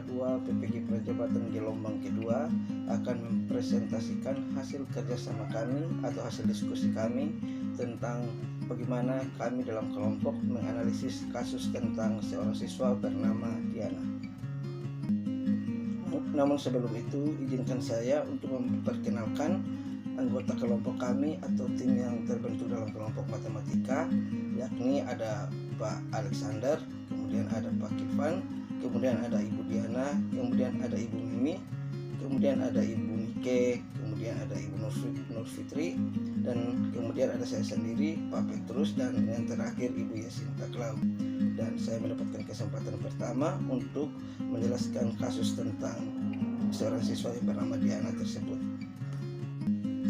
Ketua 2 PPG Prajabatan gelombang kedua akan mempresentasikan hasil kerjasama kami atau hasil diskusi kami tentang bagaimana kami dalam kelompok menganalisis kasus tentang seorang siswa bernama Diana. Namun sebelum itu, izinkan saya untuk memperkenalkan anggota kelompok kami atau tim yang terbentuk dalam kelompok matematika, yakni ada Pak Alexander, kemudian ada Pak Kifan, kemudian ada Ibu Diana, kemudian ada Ibu Mimi, kemudian ada Ibu Nike, kemudian ada Ibu Nur Fitri, dan kemudian ada saya sendiri, Pak Petrus, dan yang terakhir Ibu Yasinta Klau. Dan saya mendapatkan kesempatan pertama untuk menjelaskan kasus tentang seorang siswa yang bernama Diana tersebut.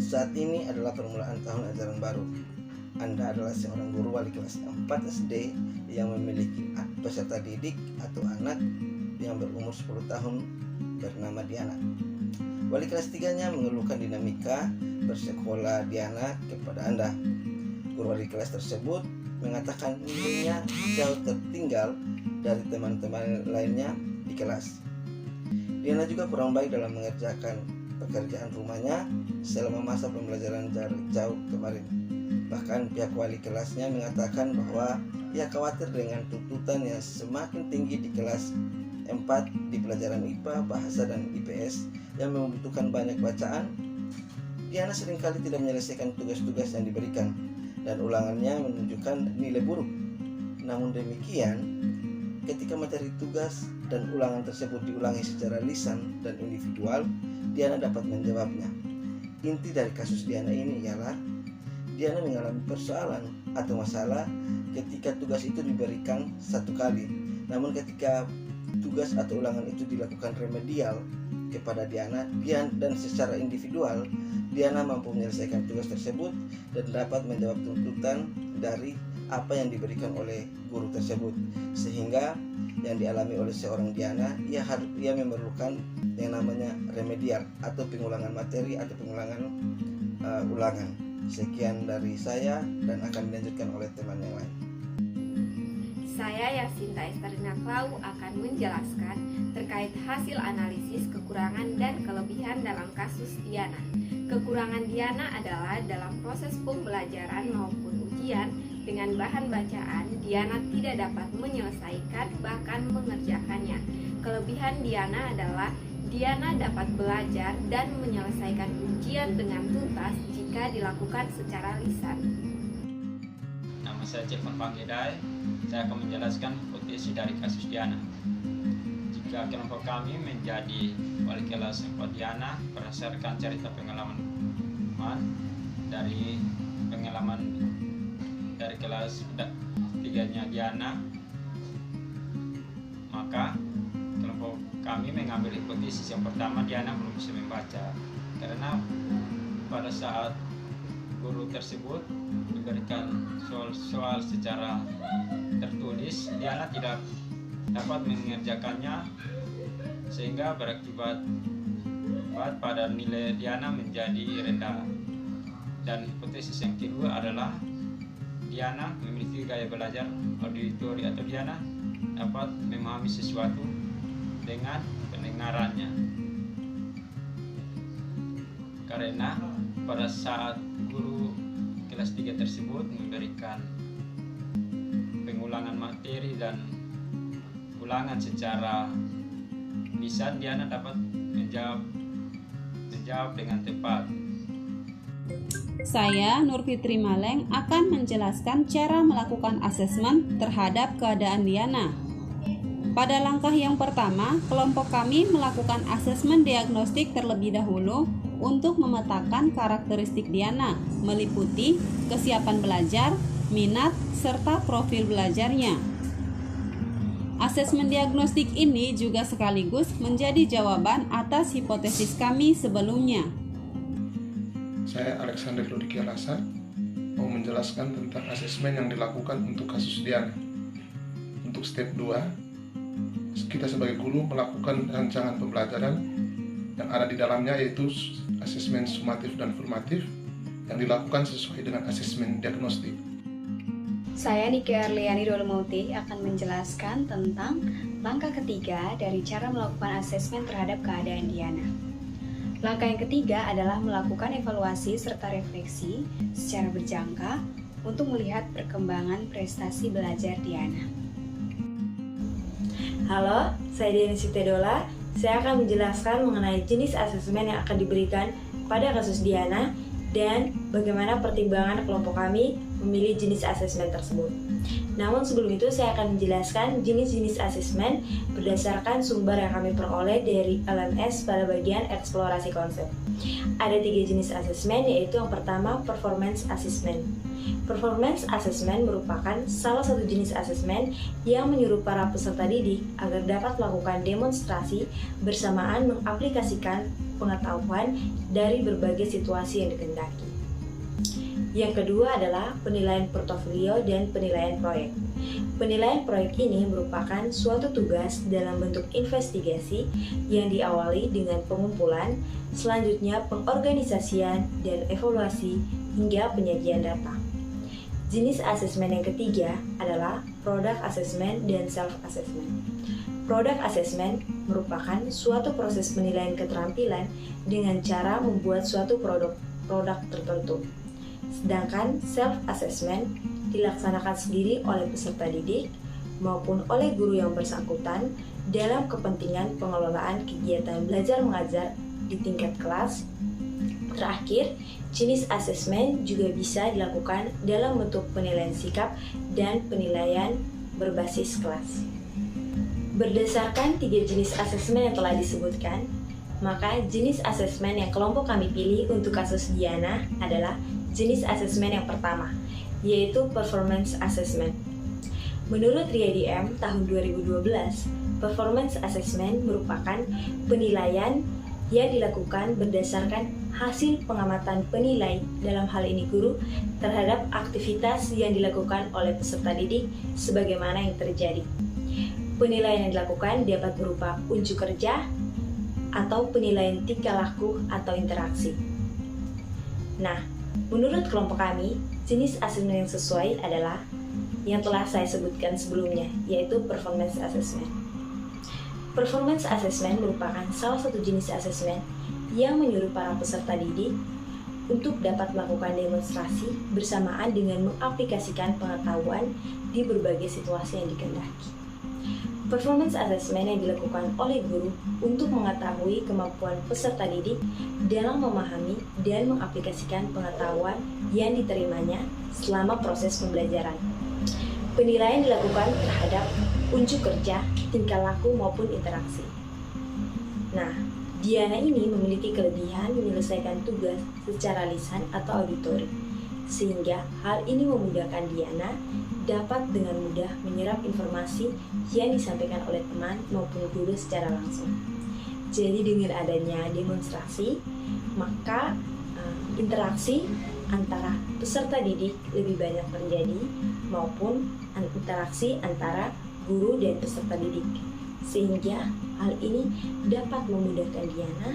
Saat ini adalah permulaan tahun ajaran baru. Anda adalah seorang guru wali kelas 4 SD yang memiliki peserta didik atau anak yang berumur 10 tahun bernama Diana. Wali kelas 3-nya mengeluhkan dinamika bersekolah Diana kepada Anda. Guru wali kelas tersebut mengatakan nilainya jauh tertinggal dari teman-teman lainnya di kelas. Diana juga kurang baik dalam mengerjakan pekerjaan rumahnya selama masa pembelajaran jarak jauh kemarin. Bahkan pihak wali kelasnya mengatakan bahwa ia khawatir dengan tuntutan yang semakin tinggi di kelas 4 di pelajaran IPA, Bahasa, dan IPS yang membutuhkan banyak bacaan. Diana seringkali tidak menyelesaikan tugas-tugas yang diberikan dan ulangannya menunjukkan nilai buruk. Namun demikian, ketika materi tugas dan ulangan tersebut diulangi secara lisan dan individual, Diana dapat menjawabnya. Inti dari kasus Diana ini ialah Diana mengalami persoalan atau masalah ketika tugas itu diberikan satu kali. Namun ketika tugas atau ulangan itu dilakukan remedial kepada Diana dan secara individual, Diana mampu menyelesaikan tugas tersebut dan dapat menjawab tuntutan dari apa yang diberikan oleh guru tersebut, sehingga yang dialami oleh seorang Diana, ia memerlukan yang namanya remedial atau pengulangan materi atau pengulangan ulangan. Sekian dari saya dan akan dilanjutkan oleh teman yang lain. Saya Yasinta Klau akan menjelaskan terkait hasil analisis kekurangan dan kelebihan dalam kasus Diana. Kekurangan Diana adalah dalam proses pembelajaran maupun ujian dengan bahan bacaan, Diana tidak dapat menyelesaikan bahkan mengerjakannya. Kelebihan Diana adalah Diana dapat belajar dan menyelesaikan ujian dengan tuntas jika dilakukan secara lisan. Nama saya Jepang Panggedai. Saya akan menjelaskan hipotesis dari kasus Diana. Jika kelompok kami menjadi wali kelas 4 Diana berdasarkan cerita pengalaman dari kelas 3-nya Diana, maka kelompok kami mengambil hipotesis yang pertama, Diana belum bisa membaca karena pada saat guru tersebut memberikan soal secara tertulis, Diana tidak dapat mengerjakannya sehingga berakibat pada nilai Diana menjadi rendah. Dan hipotesis yang kedua adalah Diana memiliki gaya belajar auditori atau Diana dapat memahami sesuatu dengan pendengarannya. Karena pada saat guru kelas 3 tersebut memberikan pengulangan materi dan ulangan secara lisan, Diana dapat menjawab dengan tepat. Saya, Nur Fitri Maleng, akan menjelaskan cara melakukan asesmen terhadap keadaan Diana. Pada langkah yang pertama, kelompok kami melakukan asesmen diagnostik terlebih dahulu untuk memetakan karakteristik Diana, meliputi kesiapan belajar, minat, serta profil belajarnya. Asesmen diagnostik ini juga sekaligus menjadi jawaban atas hipotesis kami sebelumnya. Saya Alexander Lodiki Alasan mau menjelaskan tentang asesmen yang dilakukan untuk kasus Diana. Untuk step 2, kita sebagai guru melakukan rancangan pembelajaran yang ada di dalamnya, yaitu asesmen sumatif dan formatif yang dilakukan sesuai dengan asesmen diagnostik. Saya Nike Arliani Dolomauti akan menjelaskan tentang Langkah ketiga dari cara melakukan asesmen terhadap keadaan Diana. Langkah yang ketiga adalah melakukan evaluasi serta refleksi secara berjangka untuk melihat perkembangan prestasi belajar Diana. Halo, saya Diana Sitedola. Saya akan menjelaskan mengenai jenis asesmen yang akan diberikan pada kasus Diana dan bagaimana pertimbangan kelompok kami memilih jenis asesmen tersebut. Namun sebelum itu saya akan menjelaskan jenis-jenis asesmen berdasarkan sumber yang kami peroleh dari LMS pada bagian eksplorasi konsep. Ada 3 jenis asesmen, yaitu yang pertama performance assessment. Performance assessment merupakan salah satu jenis asesmen yang menyuruh para peserta didik agar dapat melakukan demonstrasi bersamaan mengaplikasikan pengetahuan dari berbagai situasi yang dikehendaki. Yang kedua adalah penilaian portofolio dan penilaian proyek. Penilaian proyek ini merupakan suatu tugas dalam bentuk investigasi yang diawali dengan pengumpulan, selanjutnya pengorganisasian dan evaluasi hingga penyajian data. Jenis asesmen yang ketiga adalah product assessment dan self-assessment. Product assessment merupakan suatu proses penilaian keterampilan dengan cara membuat suatu produk tertentu. Sedangkan self-assessment dilaksanakan sendiri oleh peserta didik maupun oleh guru yang bersangkutan dalam kepentingan pengelolaan kegiatan belajar mengajar di tingkat kelas. Terakhir, jenis asesmen juga bisa dilakukan dalam bentuk penilaian sikap dan penilaian berbasis kelas. Berdasarkan 3 jenis asesmen yang telah disebutkan, maka jenis asesmen yang kelompok kami pilih untuk kasus Diana adalah jenis asesmen yang pertama, yaitu performance assessment. Menurut RIADM tahun 2012, performance assessment merupakan penilaian yang dilakukan berdasarkan hasil pengamatan penilai, dalam hal ini guru, terhadap aktivitas yang dilakukan oleh peserta didik sebagaimana yang terjadi. Penilaian yang dilakukan dapat berupa unjuk kerja atau penilaian tingkah laku atau interaksi. Nah, menurut kelompok kami, jenis asesmen yang sesuai adalah yang telah saya sebutkan sebelumnya, yaitu performance assessment. Performance assessment merupakan salah satu jenis asesmen yang menyuruh para peserta didik untuk dapat melakukan demonstrasi bersamaan dengan mengaplikasikan pengetahuan di berbagai situasi yang dikehendaki. Performance assessment yang dilakukan oleh guru untuk mengetahui kemampuan peserta didik dalam memahami dan mengaplikasikan pengetahuan yang diterimanya selama proses pembelajaran. Penilaian dilakukan terhadap unjuk kerja, tingkah laku maupun interaksi. Nah, Diana ini memiliki kelebihan menyelesaikan tugas secara lisan atau auditori, sehingga hal ini memudahkan Diana dapat dengan mudah menyerap informasi yang disampaikan oleh teman maupun guru secara langsung. Jadi dengan adanya demonstrasi, maka interaksi antara peserta didik lebih banyak terjadi maupun interaksi antara guru dan peserta didik, sehingga hal ini dapat memudahkan Diana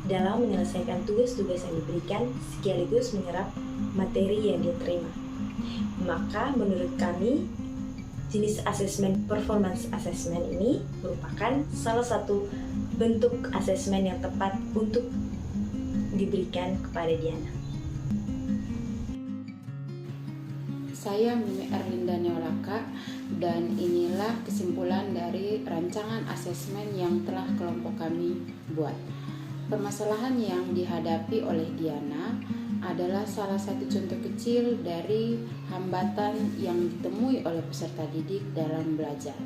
dalam menyelesaikan tugas-tugas yang diberikan sekaligus menyerap materi yang diterima. Maka menurut kami, jenis asesmen performance assessment ini merupakan salah satu bentuk asesmen yang tepat untuk diberikan kepada Diana. Saya Mimi Erlinda Neolaka, dan inilah kesimpulan dari rancangan asesmen yang telah kelompok kami buat. Permasalahan yang dihadapi oleh Diana adalah salah satu contoh kecil dari hambatan yang ditemui oleh peserta didik dalam belajar.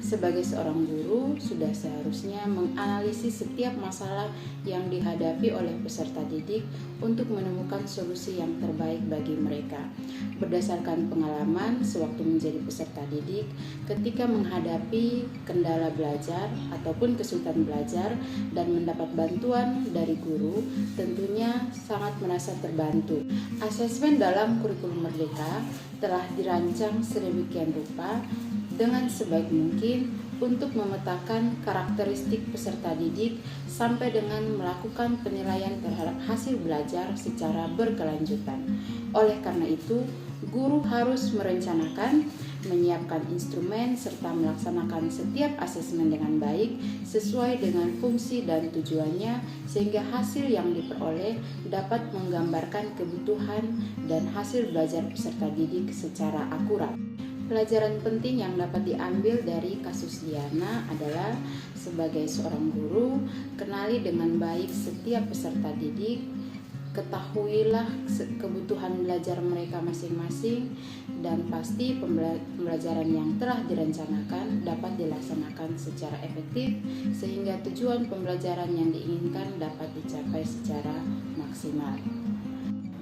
Sebagai seorang guru, sudah seharusnya menganalisis setiap masalah yang dihadapi oleh peserta didik untuk menemukan solusi yang terbaik bagi mereka. Berdasarkan pengalaman sewaktu menjadi peserta didik, ketika menghadapi kendala belajar ataupun kesulitan belajar dan mendapat bantuan dari guru, tentunya sangat merasa terbantu. Asesmen dalam kurikulum Merdeka telah dirancang sedemikian rupa dengan sebaik mungkin untuk memetakan karakteristik peserta didik sampai dengan melakukan penilaian terhadap hasil belajar secara berkelanjutan. Oleh karena itu, guru harus merencanakan, menyiapkan instrumen, serta melaksanakan setiap asesmen dengan baik sesuai dengan fungsi dan tujuannya, sehingga hasil yang diperoleh dapat menggambarkan kebutuhan dan hasil belajar peserta didik secara akurat. Pelajaran penting yang dapat diambil dari kasus Diana adalah sebagai seorang guru, kenali dengan baik setiap peserta didik, ketahuilah kebutuhan belajar mereka masing-masing, dan pasti pembelajaran yang telah direncanakan dapat dilaksanakan secara efektif sehingga tujuan pembelajaran yang diinginkan dapat dicapai secara maksimal.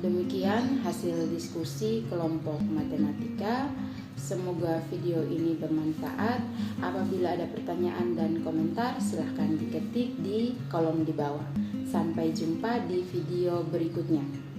Demikian hasil diskusi kelompok matematika. Semoga video ini bermanfaat. Apabila ada pertanyaan dan komentar, silahkan diketik di kolom di bawah. Sampai jumpa di video berikutnya.